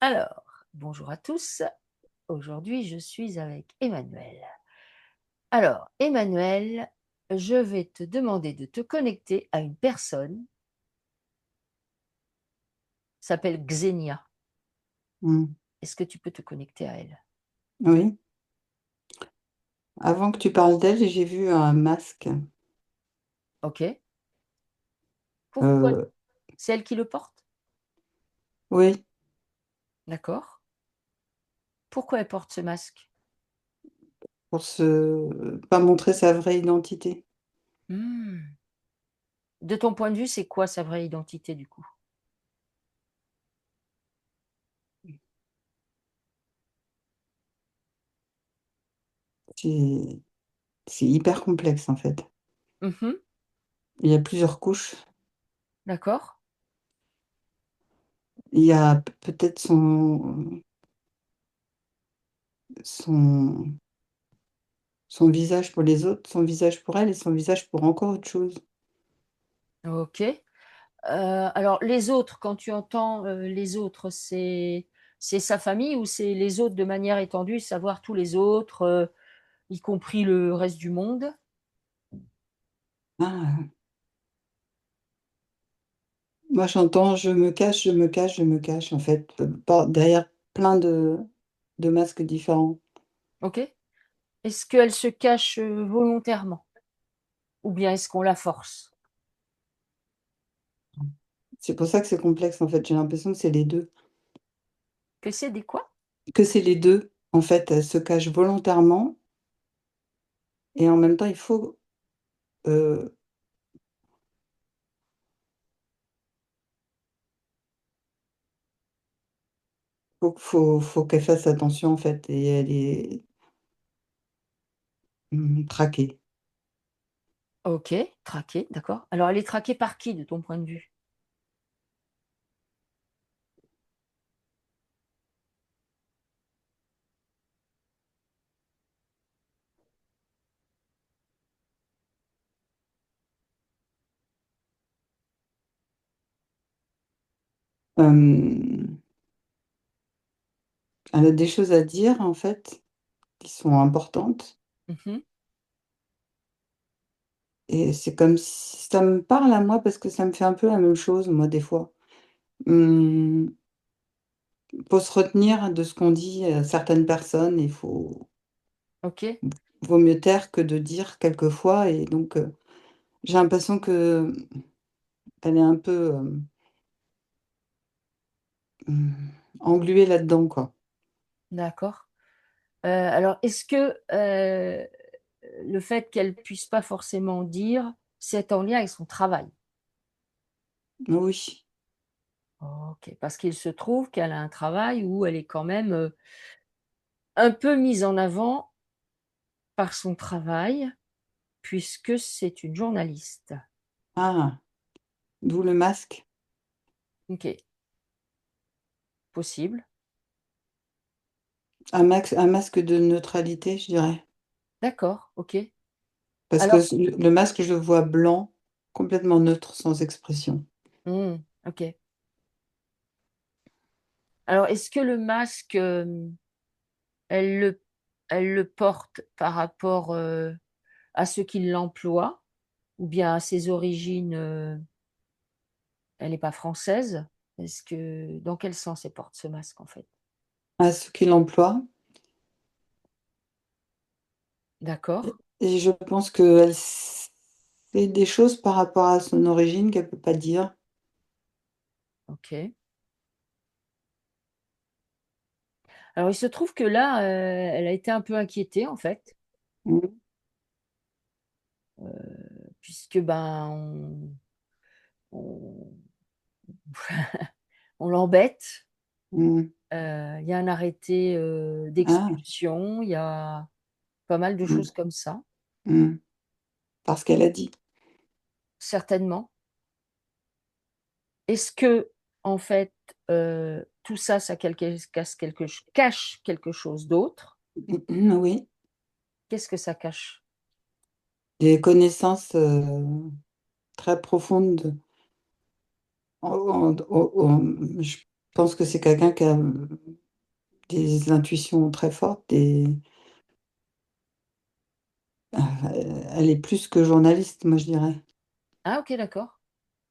Alors, bonjour à tous. Aujourd'hui, je suis avec Emmanuel. Alors, Emmanuel, je vais te demander de te connecter à une personne, s'appelle Xenia. Mmh. Est-ce que tu peux te connecter à elle? Oui. Avant que tu parles d'elle, j'ai vu un masque. OK. Pourquoi Heu, c'est elle qui le porte? oui, D'accord. Pourquoi elle porte ce masque? pour se pas montrer sa vraie identité. Mmh. De ton point de vue, c'est quoi sa vraie identité du coup? C'est c'est hyper complexe, en fait. Mmh. Il y a plusieurs couches. D'accord. Il y a peut-être son son visage pour les autres, son visage pour elle et son visage pour encore autre chose. OK. Alors les autres, quand tu entends, les autres, c'est sa famille ou c'est les autres de manière étendue, savoir tous les autres, y compris le reste du monde? Ah, moi j'entends: «Je me cache, je me cache, je me cache», en fait, par derrière plein de masques différents. OK. Est-ce qu'elle se cache, volontairement? Ou bien est-ce qu'on la force? C'est pour ça que c'est complexe, en fait, j'ai l'impression que c'est les 2. Que c'est des quoi? Que c'est les 2 en fait, elle se cache volontairement et en même temps heu, faut qu'elle fasse attention en fait et elle est, traquée. OK, traquée, d'accord. Alors elle est traquée par qui de ton point de vue? Hem, Elle a des choses à dire en fait, qui sont importantes Mmh. et c'est comme si ça me parle à moi parce que ça me fait un peu la même chose moi des fois. Mmh, Faut se retenir de ce qu'on dit à certaines personnes, il OK, vaut mieux taire que de dire quelquefois et donc j'ai l'impression que elle est un peu, engluée là-dedans, quoi. d'accord. Alors est-ce que, le fait qu'elle puisse pas forcément dire, c'est en lien avec son travail? Oui. OK, parce qu'il se trouve qu'elle a un travail où elle est quand même, un peu mise en avant par son travail, puisque c'est une journaliste. Ah, d'où le masque. OK, possible. Un masque de neutralité, je dirais. D'accord, OK. Parce que Alors le masque, je le vois blanc, complètement neutre, sans expression. mmh, OK. Alors est-ce que le masque, elle le elle le porte par rapport, à ceux qui l'emploient ou bien à ses origines, elle n'est pas française? Est-ce que dans quel sens elle porte ce masque, en fait? À ceux qui l'emploient D'accord, et je pense qu'elle sait des choses par rapport à son origine qu'elle peut pas dire. OK. Alors il se trouve que là, elle a été un peu inquiétée, en fait, Mmh, puisque, ben, on on l'embête. mmh. Il y a un arrêté, Ah, d'expulsion, il y a pas mal de mmh, choses comme ça, mmh. Parce qu'elle a dit. certainement. Est-ce que, en fait, tout ça, ça cache quelque chose d'autre? Oui, Qu'est-ce que ça cache? des connaissances, très profondes en pense que c'est quelqu'un qui a des intuitions très fortes et elle est plus que journaliste, moi je dirais. Ah OK, d'accord.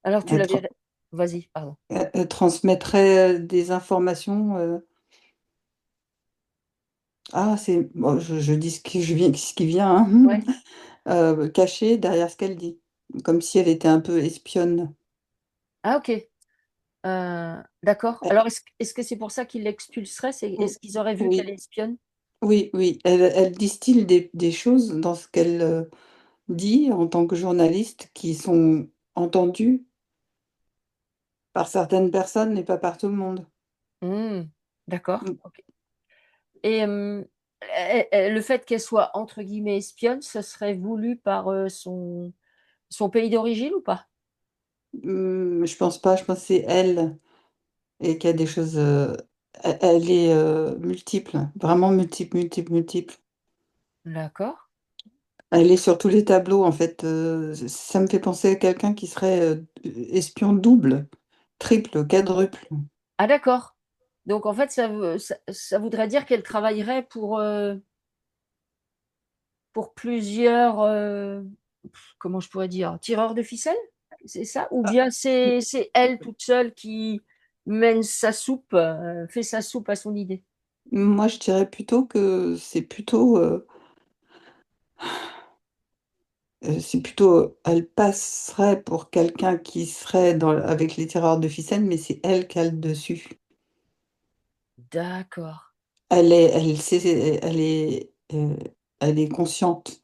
Alors tu Elle, l'avais vas-y, pardon. elle transmettrait des informations. Ah, c'est bon, je dis ce qui vient, hein, Ouais. caché derrière ce qu'elle dit, comme si elle était un peu espionne. Ah OK. D'accord. Euh, Alors est-ce que c'est pour ça qu'ils l'expulseraient? Est-ce qu'ils auraient vu qu'elle oui, est espionne? oui, oui, elle distille des choses dans ce qu'elle dit en tant que journaliste qui sont entendues par certaines personnes et pas par tout le monde. Mmh. D'accord, Mm. OK. Et le fait qu'elle soit entre guillemets «espionne», ce serait voulu par, son pays d'origine ou pas? Je pense pas, je pense que c'est elle et qu'il y a des choses. Elle est multiple, vraiment multiple, multiple, multiple. D'accord. Elle est sur tous les tableaux en fait, ça me fait penser à quelqu'un qui serait, espion double, triple, quadruple. Ah d'accord. Donc en fait ça voudrait dire qu'elle travaillerait pour plusieurs, comment je pourrais dire? Tireurs de ficelles? C'est ça? Ou Ah, bien m c'est elle toute seule qui mène sa soupe, fait sa soupe à son idée? moi je dirais plutôt que c'est plutôt, elle passerait pour quelqu'un qui serait dans avec les tireurs de ficelles, mais c'est elle qui a le dessus. D'accord. Elle sait, elle est consciente.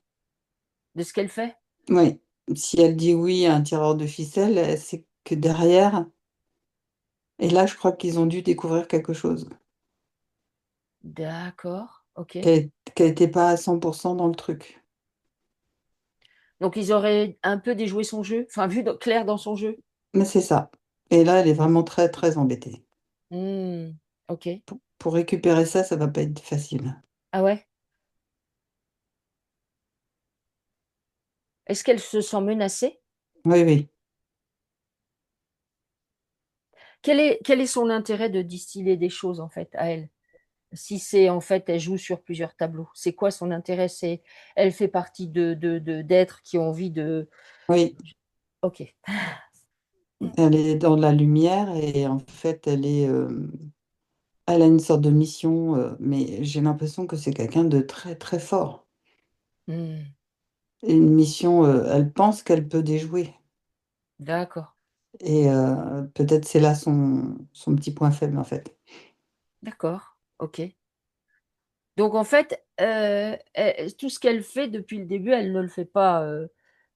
De ce qu'elle fait? Oui, si elle dit oui à un tireur de ficelle, c'est que derrière et là je crois qu'ils ont dû découvrir quelque chose. D'accord, OK. Qu'elle était pas à 100 dans le truc. Donc ils auraient un peu déjoué son jeu? Enfin vu d clair dans son jeu? Mais c'est ça. Et là, elle est vraiment très, très embêtée. Mmh. OK. Pour récupérer ça, ça va pas être facile. Ah ouais? Est-ce qu'elle se sent menacée? Oui, oui. Quel est son intérêt de distiller des choses, en fait, à elle? Si c'est en fait, elle joue sur plusieurs tableaux, c'est quoi son intérêt? C'est elle fait partie d'êtres qui ont envie de Oui, OK. elle est dans la lumière et en fait, elle a une sorte de mission, mais j'ai l'impression que c'est quelqu'un de très, très fort. Mmh. Et une mission, elle pense qu'elle peut déjouer D'accord, et peut-être c'est là son petit point faible, en fait. d'accord, OK. Donc en fait, tout ce qu'elle fait depuis le début, elle ne le fait pas,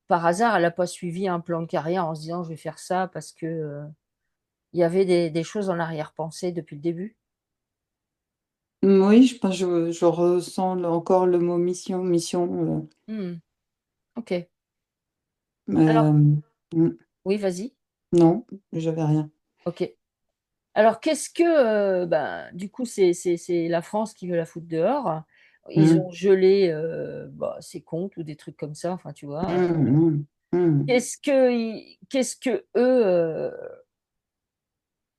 par hasard. Elle a pas suivi un plan de carrière en se disant: «Je vais faire ça» parce que, il y avait des choses en arrière-pensée depuis le début? Oui, je pense je ressens encore le mot mission, mission, Mmh. OK. Alors mmh, oui, vas-y. non, j'avais rien. OK. Alors qu'est-ce que, ben, du coup, c'est la France qui veut la foutre dehors. Ils Mmh. ont gelé, bah, ses comptes ou des trucs comme ça, enfin, tu vois? Mmh mh. Mmh. Qu'est-ce qu'eux,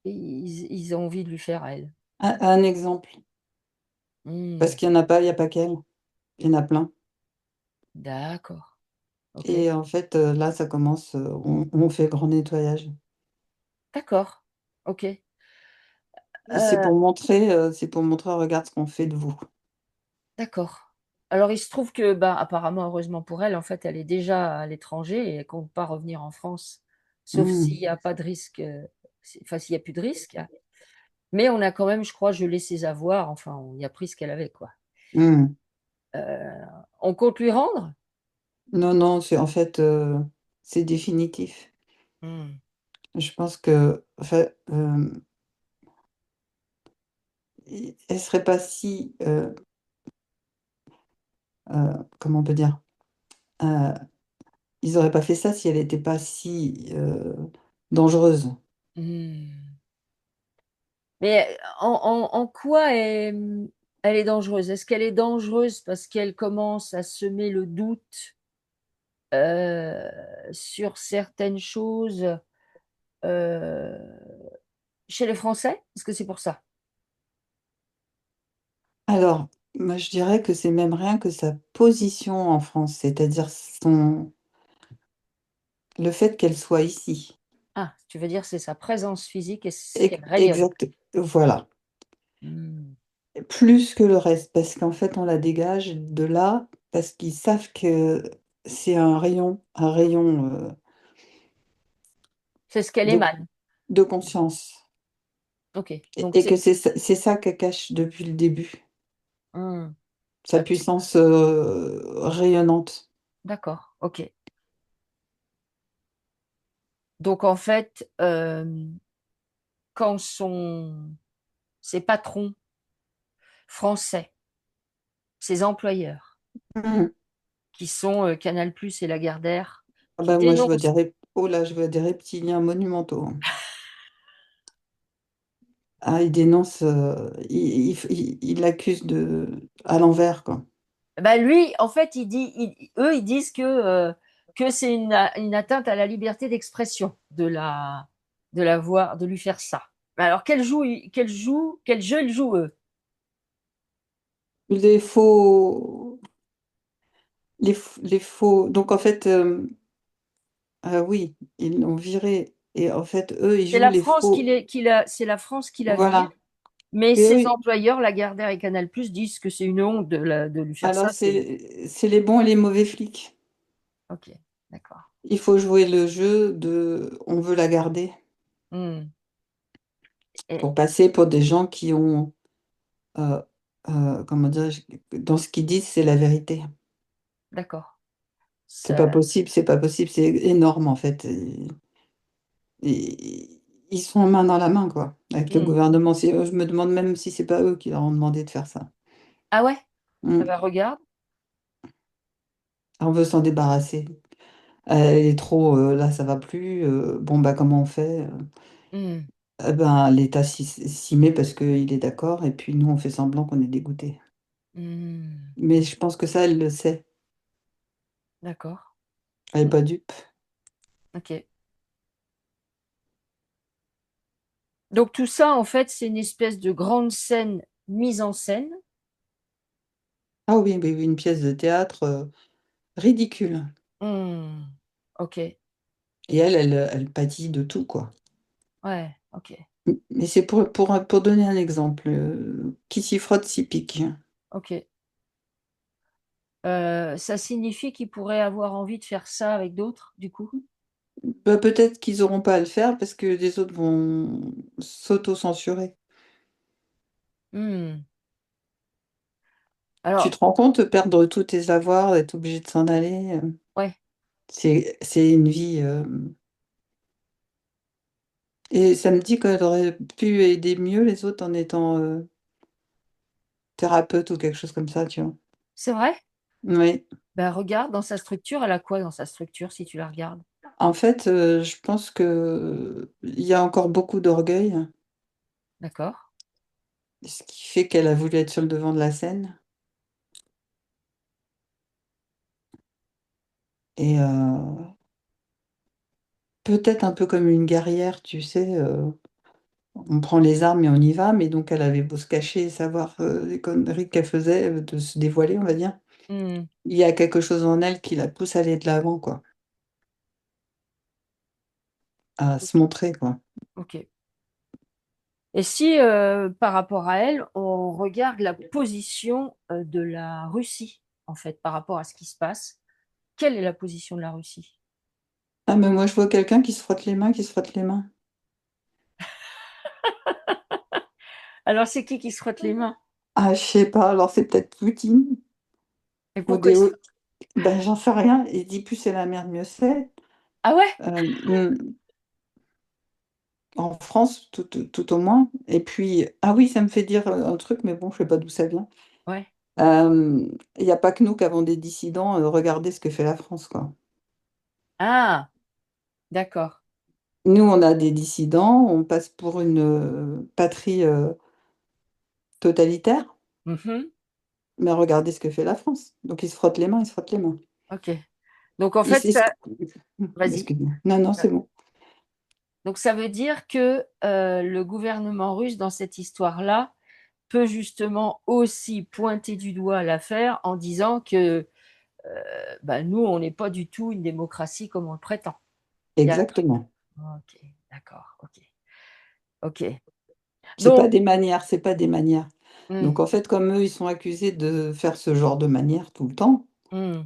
ils ont envie de lui faire à elle? Un exemple, parce Mmh. qu'il y en a pas, il y a pas qu'elle, il y en a plein D'accord. OK. et en fait, là, ça commence, on fait grand nettoyage. D'accord. OK. Heu, C'est pour montrer: «Regarde ce qu'on fait de vous». d'accord. Alors il se trouve que, bah, apparemment, heureusement pour elle, en fait, elle est déjà à l'étranger et elle compte pas revenir en France, sauf Mmh. s'il y a pas de risque, enfin, s'il y a plus de risque. Mais on a quand même, je crois, gelé ses avoirs, enfin, on y a pris ce qu'elle avait, quoi. Mmh. On compte lui rendre? Non, non, c'est en fait, c'est définitif. Mmh. Je pense que, enfin, elle serait pas si, comment on peut dire? Heu, ils auraient pas fait ça si elle était pas si, dangereuse. Mmh. Mais en quoi elle est dangereuse? Est-ce qu'elle est dangereuse parce qu'elle commence à semer le doute, sur certaines choses, heu, Chez les Français? Est-ce que c'est pour ça? Alors, moi, je dirais que c'est même rien que sa position en France, c'est-à-dire son le fait qu'elle soit ici. Ah, tu veux dire c'est sa présence physique et ce Ex qu'elle rayonne. exact, voilà. Mmh. Plus que le reste, parce qu'en fait, on la dégage de là, parce qu'ils savent que c'est un rayon, C'est ce qu'elle de émane. conscience OK, et donc que c'est c'est ça qu'elle cache depuis le début, mmh, sa OK, puissance, rayonnante. d'accord, OK. Donc en fait, quand ses patrons français, ses employeurs, Mmh. qui sont, Canal+ et Lagardère, Ah qui bah, moi, je vois dénoncent je vois des reptiliens monumentaux, hein. Ah, ils dénoncent, ils l'accusent de à l'envers, quoi. bah, lui, en fait, eux, ils disent que c'est une atteinte à la liberté d'expression de la voir, de lui faire ça. Mais alors, quel jeu ils jouent, eux? Les faux les faux donc en fait, ah oui, ils l'ont viré et en fait, eux, ils jouent les faux. C'est la France qui la vire, Voilà. mais Et ses oui, employeurs, Lagardère et Canal+, disent que c'est une honte de lui faire alors ça. c'est les bons et les mauvais flics. Ok, d'accord. Il faut jouer le jeu de on veut la garder Hmm. Et- pour passer pour des gens qui ont, heu comment dirais-je? Dans ce qu'ils disent, c'est la vérité. d'accord. C'est pas Ça- possible, c'est pas possible, c'est énorme en fait et ils sont main dans la main, quoi, avec le hmm. gouvernement. C'est eux, je me demande même si c'est pas eux qui leur ont demandé de faire ça. Ah ouais? Ah Mmh. bah regarde. On veut s'en débarrasser. Elle est trop, là ça va plus, bon, bah, comment on fait? Hmm. Eh ben, l'État s'y met parce qu'il est d'accord et puis nous on fait semblant qu'on est dégoûtés. Hmm. Mais je pense que ça, elle le sait. D'accord. Elle est pas dupe. Ok. Donc tout ça, en fait, c'est une espèce de grande scène mise en scène. Ah oui, oui, oui, une pièce de théâtre, ridicule Hmm. Ok. et elle pâtit de tout, quoi. Ouais, ok. Mais c'est pour donner un exemple, qui s'y frotte s'y pique. Ok. Ça signifie qu'il pourrait avoir envie de faire ça avec d'autres, du coup? Bah, peut-être qu'ils auront pas à le faire parce que les autres vont s'auto-censurer. Hmm. Tu Alors, te rends compte, perdre tous tes avoirs, être obligé de s'en aller, ouais, c'est une vie, et ça me dit qu'elle aurait pu aider mieux les autres en étant, thérapeute ou quelque chose comme ça, tu vois? c'est vrai? Oui. Ben regarde, dans sa structure, elle a quoi dans sa structure, si tu la regardes? En fait, je pense qu'il y a encore beaucoup d'orgueil, D'accord? ce qui fait qu'elle a voulu être sur le devant de la scène et peut-être un peu comme une guerrière, tu sais, on prend les armes et on y va, mais donc elle avait beau se cacher et savoir, les conneries qu'elle faisait, de se dévoiler, on va dire. Hmm. Il y a quelque chose en elle qui la pousse à aller de l'avant, quoi, à se montrer, quoi. Ok. Et si, par rapport à elle, on regarde la position de la Russie, en fait, par rapport à ce qui se passe, quelle est la position de la Russie? Ah mais moi je vois quelqu'un qui se frotte les mains, qui se frotte les mains. Alors, c'est qui se frotte les mains? Ah je sais pas, alors c'est peut-être Poutine Et ou pourquoi des il se hauts frotte? ben j'en sais rien, il dit: «Plus c'est la merde, mieux c'est». Ah ouais? Mmh, en France tout au moins et puis ah oui, ça me fait dire, un truc mais bon, je sais pas d'où ça vient. Ouais. Il y a pas que nous qui avons des dissidents, regardez ce que fait la France, quoi. Ah, d'accord. Nous, on a des dissidents, on passe pour une, patrie, totalitaire, Mhm. mais regardez ce que fait la France. Donc ils se frottent les mains, ils se frottent les mains. Ok. Donc, en Ils fait, c'est ce ça. q Vas-y. excuse-moi. Non, non, c'est bon. Donc ça veut dire que le gouvernement russe, dans cette histoire-là, peut justement aussi pointer du doigt l'affaire en disant que bah, nous, on n'est pas du tout une démocratie comme on le prétend. Il y a un truc. Exactement. Ok, d'accord, ok. Ok. C'est pas Donc, des manières, c'est pas des manières. hmm, Donc en fait, comme eux, ils sont accusés de faire ce genre de manière tout le temps, hmm,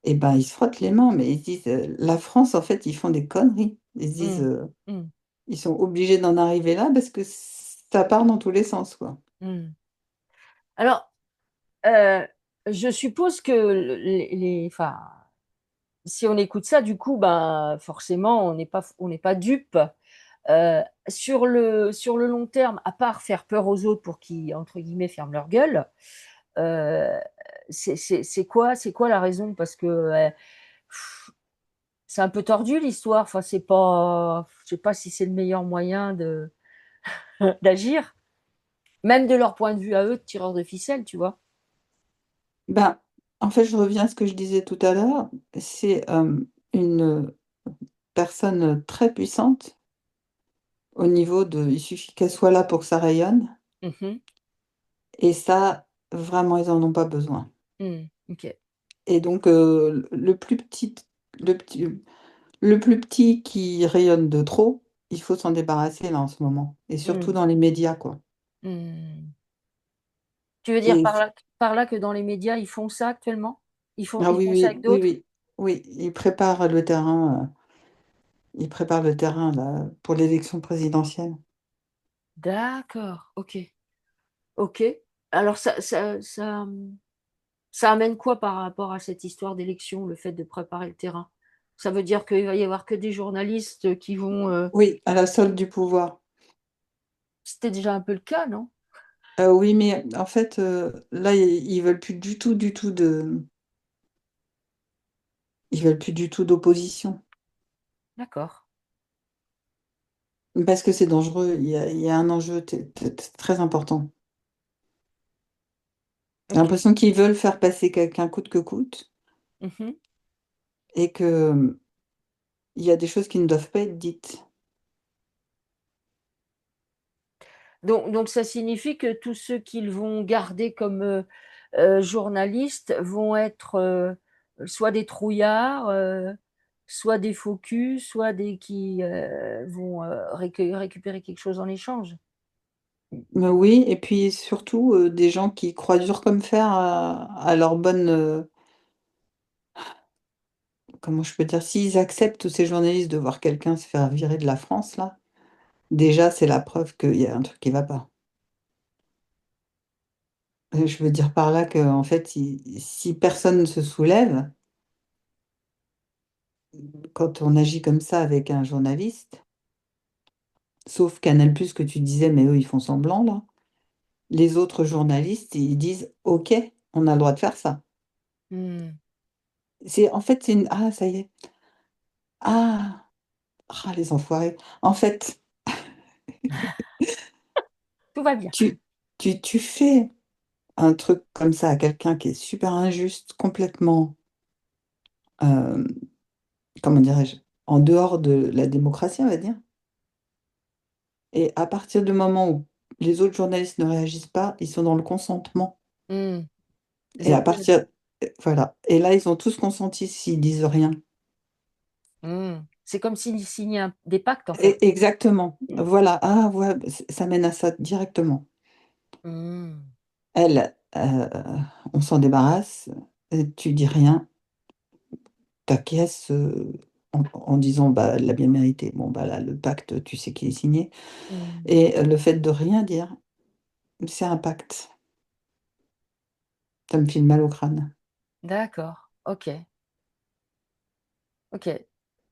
et ben ils se frottent les mains, mais ils se disent la France, en fait, ils font des conneries. Ils se disent hmm, hmm, ils sont obligés d'en arriver là parce que ça part dans tous les sens, quoi. hmm. Alors, euh, je suppose que enfin, si on écoute ça, du coup, ben, forcément, on n'est pas dupe. Sur le long terme, à part faire peur aux autres pour qu'ils, entre guillemets, ferment leur gueule, euh, c'est quoi la raison? Parce que pff, c'est un peu tordu l'histoire. Enfin, c'est pas, je sais pas si c'est le meilleur moyen de d'agir, même de leur point de vue à eux, de tireurs de ficelle, tu vois. Ben, en fait, je reviens à ce que je disais tout à l'heure, c'est, une personne très puissante au niveau de il suffit qu'elle soit là pour que ça rayonne Mhm. et ça, vraiment, ils en ont pas besoin Ok. et donc le plus petit qui rayonne de trop, il faut s'en débarrasser là, en ce moment et surtout Mm. dans les médias, quoi Mm. Tu veux dire et par là que dans les médias, ils font ça actuellement? ah Ils oui, font ça avec oui, oui, d'autres? oui, oui, ils préparent le terrain, là, pour l'élection présidentielle. D'accord, ok. Ok. Alors ça amène quoi par rapport à cette histoire d'élection, le fait de préparer le terrain? Ça veut dire qu'il va y avoir que des journalistes qui vont. Oui, à la solde du pouvoir. C'était déjà un peu le cas, non? Oui, mais en fait, là, ils veulent plus du tout ils veulent plus du tout d'opposition. D'accord. Parce que c'est dangereux, il y a un enjeu très important. J'ai Ok. l'impression qu'ils veulent faire passer quelqu'un coûte que coûte Mhm. et que il y a des choses qui ne doivent pas être dites. Donc ça signifie que tous ceux qu'ils vont garder comme journalistes vont être soit des trouillards, soit des faux culs, soit des qui vont récupérer quelque chose en échange. Mais oui, et puis surtout, des gens qui croient dur comme fer à leur bonne, comment je peux dire? S'ils acceptent tous ces journalistes de voir quelqu'un se faire virer de la France là, déjà c'est la preuve qu'il y a un truc qui va pas. Je veux dire par là qu'en fait, si personne ne se soulève, quand on agit comme ça avec un journaliste, sauf Canal+ que tu disais, mais eux, ils font semblant là. Les autres journalistes, ils disent: «OK, on a le droit de faire ça». Hmm. C'est en fait, c'est une ah ça y est, ah! Ah les enfoirés. En fait, Tout va bien. tu tu fais un truc comme ça à quelqu'un qui est super injuste, complètement, hem, comment dirais-je? En dehors de la démocratie, on va dire. Et à partir du moment où les autres journalistes ne réagissent pas, ils sont dans le consentement Hmm. et à Exactement. partir voilà et là, ils ont tous consenti s'ils disent rien. Hmm. C'est comme s'ils signaient des pactes, en fait. Exactement, Hmm. voilà, ah ouais, ça mène à ça directement. Hmm. Elle, on s'en débarrasse, tu dis rien, tu acquiesces, en disant: «Bah, elle l'a bien mérité». Bon, bah, là, le pacte, tu sais qu'il est signé Hmm. et le fait de rien dire, c'est un pacte. Ça me file mal au crâne. D'accord. Ok. Ok.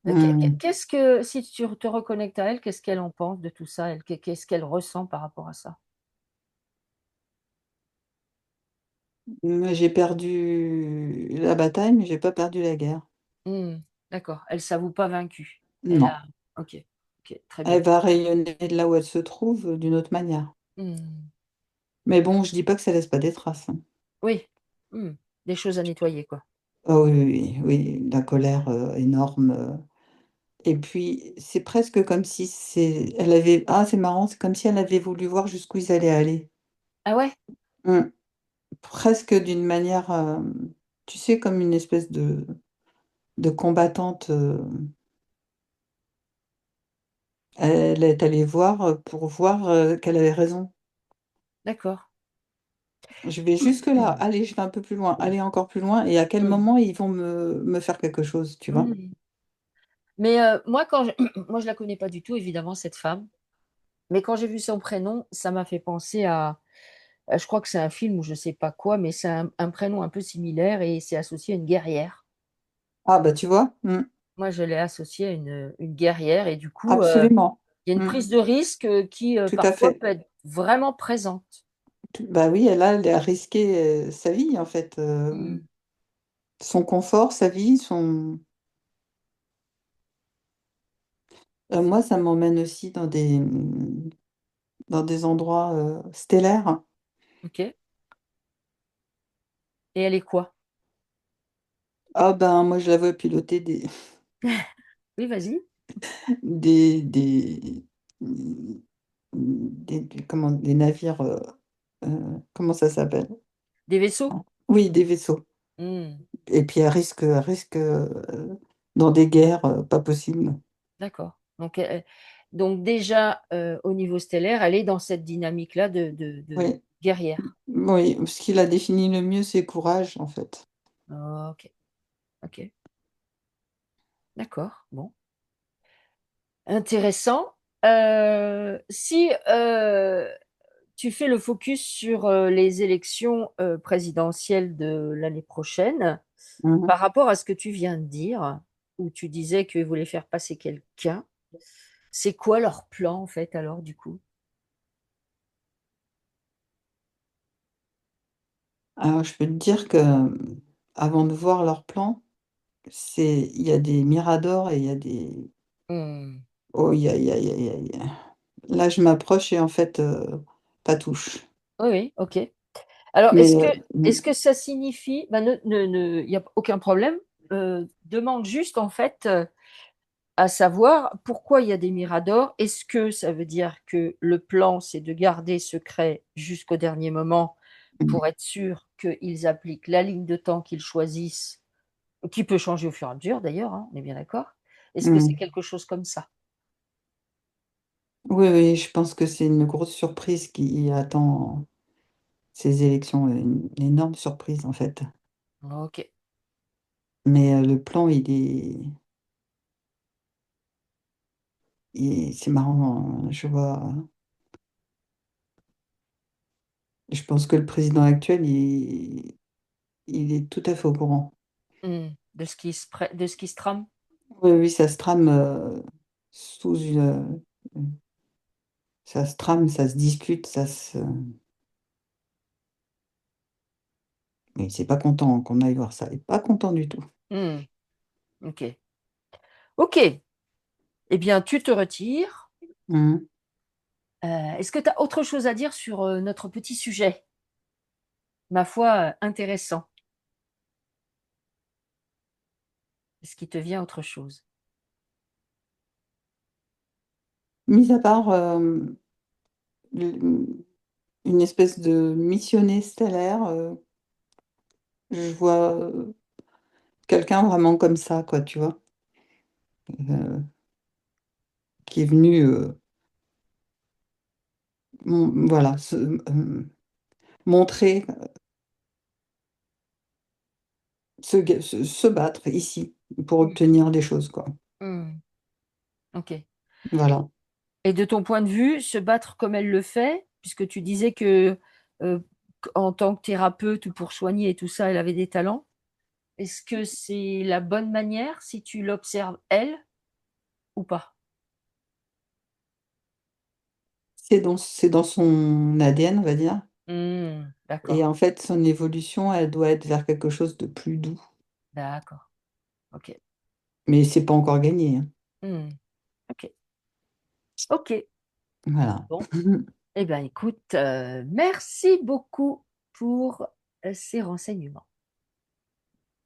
Mmh. Qu'est-ce que, si tu te reconnectes à elle, qu'est-ce qu'elle en pense de tout ça? Elle, qu'est-ce qu'elle ressent par rapport à ça? J'ai perdu la bataille, mais j'ai pas perdu la guerre. Hmm. D'accord. Elle s'avoue pas vaincue. Elle Non, a. Ok. Ok. Très bien. elle va rayonner de là où elle se trouve, d'une autre manière. Hmm. Mais bon, je dis pas que ça laisse pas des traces, hein. Oui. Hmm. Des choses à nettoyer, quoi. Ah oui, oui, oui, oui, la colère, énorme, et puis c'est presque comme si elle avait ah c'est marrant, c'est comme si elle avait voulu voir jusqu'où ils allaient aller. Ah ouais? Mmh. Presque d'une manière, tu sais, comme une espèce de combattante, elle est allée voir, pour voir, qu'elle avait raison. D'accord. Je vais jusque-là, allez, je vais un peu plus loin, aller encore plus loin et à quel Mmh. moment ils vont me faire quelque chose, tu vois? Mmh. Mais moi, quand je moi, je la connais pas du tout évidemment cette femme, mais quand j'ai vu son prénom, ça m'a fait penser à je crois que c'est un film ou je sais pas quoi, mais c'est un prénom un peu similaire et c'est associé à une guerrière. Ah bah, tu vois? Mmh, Moi, je l'ai associé à une guerrière et du coup, absolument. il y a une Mmh, prise de risque, qui, tout à parfois fait. peut être vraiment présente. Bah, oui, elle a risqué, sa vie, en fait, Mmh. son confort, sa vie, son moi, ça m'emmène aussi dans des endroits, stellaires. OK, et elle est quoi? Ah ben, moi, je la vois piloter Oui, vas-y. des, mmh, des comment des navires, comment ça s'appelle? Des vaisseaux? Oui, des vaisseaux Mmh, et puis elle risque, dans des guerres, pas possibles. d'accord. Donc déjà, au niveau stellaire, elle est dans cette dynamique-là de Oui, guerrière. oui, ce qui la définit le mieux, c'est courage, en fait. OK, OK, d'accord, bon. Intéressant. Si, tu fais le focus sur, les élections, présidentielles de l'année prochaine, Mmh mh. par rapport à ce que tu viens de dire, où tu disais qu'ils voulaient faire passer quelqu'un, c'est quoi leur plan en fait alors du coup? Alors je peux te dire que, avant de voir leur plan, il y a des miradors et il y a des Mmh. oh, il y a là, je m'approche et en fait, pas touche. Oui, oui, OK. Alors Mais, est-ce que ça signifie bah, ne il y a aucun problème, demande juste en fait, à savoir pourquoi il y a des miradors? Est-ce que ça veut dire que le plan, c'est de garder secret jusqu'au dernier moment mmh, pour être sûr qu'ils appliquent la ligne de temps qu'ils choisissent, qui peut changer au fur et à mesure d'ailleurs, hein, on est bien d'accord? Est-ce que c'est mmh. quelque chose comme ça? Oui, oui, je pense que c'est une grosse surprise qui attend ces élections, une énorme surprise, en fait. OK. Mais, le plan, c'est marrant, hein, je pense que le président actuel, il est tout à fait au courant. Mmh. De ce qui se trame? Oui, oui, ça se trame, sous ça se trame, ça se discute, ça se mais il est pas content qu'on aille voir ça, il est pas content du tout. Mmh. OK. OK. Eh bien, tu te retires. Mmh. Est-ce que tu as autre chose à dire sur, notre petit sujet? Ma foi, intéressant. Est-ce qu'il te vient autre chose? Mis à part, l une espèce de missionnaire stellaire, je vois, quelqu'un vraiment comme ça, quoi, tu vois? Qui est venu, voilà, montrer, se battre ici pour Mmh. obtenir des choses, quoi. Mmh. OK. Voilà. Et de ton point de vue, se battre comme elle le fait, puisque tu disais que, en tant que thérapeute ou pour soigner et tout ça, elle avait des talents. Est-ce que c'est la bonne manière si tu l'observes elle ou pas? C'est dans son ADN, on va dire Mmh. et D'accord, en fait, son évolution, elle doit être vers quelque chose de plus doux. d'accord. OK. Mais c'est pas encore gagné, hein. Mmh. OK. OK. Voilà. Bon. Eh ben, écoute, merci beaucoup pour, ces renseignements.